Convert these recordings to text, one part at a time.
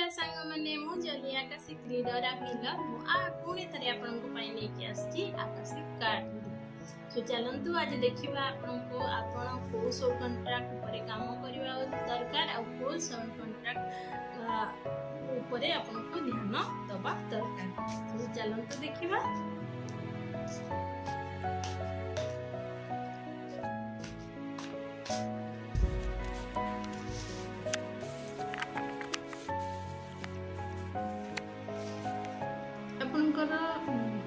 Hello सांग माने मु जली आकाशिक रीडर मिलर मु आ पुणी थरे आपनको पाई नै कि आछि आकाशिक कार्ड सो चलंतु आज देखिबा आपनको आपण को सब कॉन्ट्रैक्ट ऊपर काम करबा दरकार आ को सब कॉन्ट्रैक्ट ऊपर आपनको ध्यान दबा दरकार सो चलंतु देखिबा।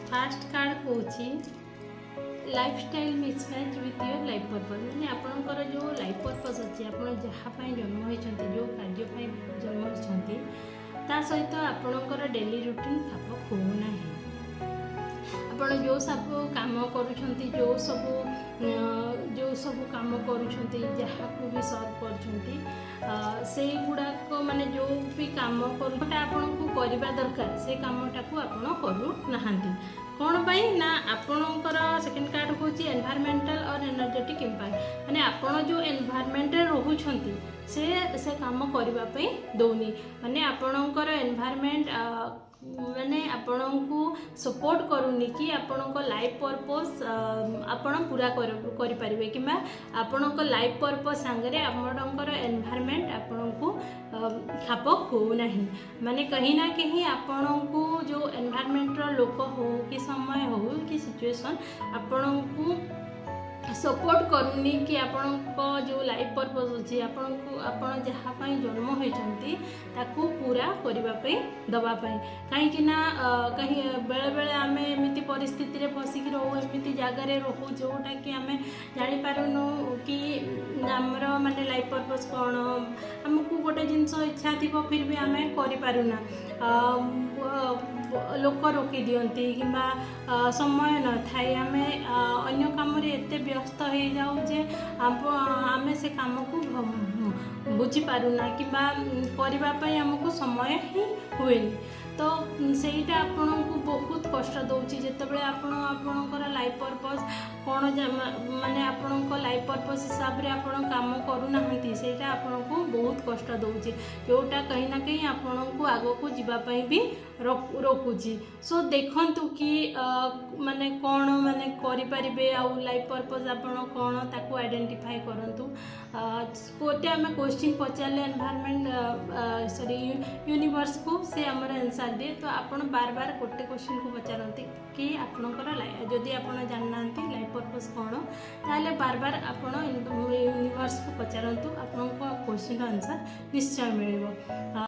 फास्ट कार्ड होची lifestyle mismatch with your life purpose माने आपनकर जो लाइफ पर्पस अछि आपण जहा पई जन्म होइछंती जो कार्य पई जन्म होइछंती ता सहित आपनकर डेली रूटीन खाप खो नाही आपण जो सब काम करूछंती जो सब काम करूछंती जहा को भी सर्व करछंती से गुड़ाक माने जो भी काम करूटा आपन को करबा दरकार से कामटा को आपन करू नाहांती कौन पाई ना आपणकर सेकेंड कार्ड हूँ एनवायरमेंटल और एनर्जेटिक इम्पैक्ट माने आपण जो एनवायरमेंट रोहुछंती से काम करने दौनी माने आपणकर एनवायरमेंट माने आपण को सपोर्ट करूनी कि आपण लाइफ पर्पस आपण पूरा करि परिबे किबा आपण लाइफ पर्पस संगे आपणकर एनवायरमेंट आपण को खाप हो नहीं माने कहीं ना कहीं आपण को जो एनवायरमेंट लोक हो कि समय हो कि सिचुएशन आपण को सपोर्ट करूनी कि आपण जो लाइफ पर्पस अच्छी आपण को आपण जहाँ जन्म होती ताकू पूरा करने दवा कहीं कहीं बेले बेले आम एमती परिस्थिति फसिक रो एमती जगार रोहू जोटा कि आम जापारूनु कि आमर माने लाइफ पर्पस कौन आमको गोटे जिनस इच्छा थी फिर भी आम करूना लोक रोकी दियंती कि समय न थाए आम अन्य काम एत व्यस्त हो जाऊ जे आम से काम को बुझी पारुना कि करने आमको समय ही हुए तो सेटा आपन को बहुत कष्ट दौची जितेबाला आपणकर लाइफ पर्पस कौन माने आपन लाइफ पर्पस हिसाब से आपन काम करूना सेटा आपन को बहुत कष्ट दौची जोटा कहीं ना कहीं आपन को आग को जीवाई भी रोकुची सो देखंतु कि माने कौन माने करें आउ लाइफ पर्पस आपन कौन ताकू आइडेंटिफाई करंतु गोटे आम क्वेश्चन पचारे एनवायरमेंट सॉरी यूनिवर्स को से आमर आंसर दिए तो आपण बार बार गोटे क्वेश्चन को पचारती कि आपणकर जदि आप जानना लाइफ पर्पस कौन ताले बार बार आपण यूनिवर्स को पचारतु आपण क्वेश्चन आंसर निश्चय मिल।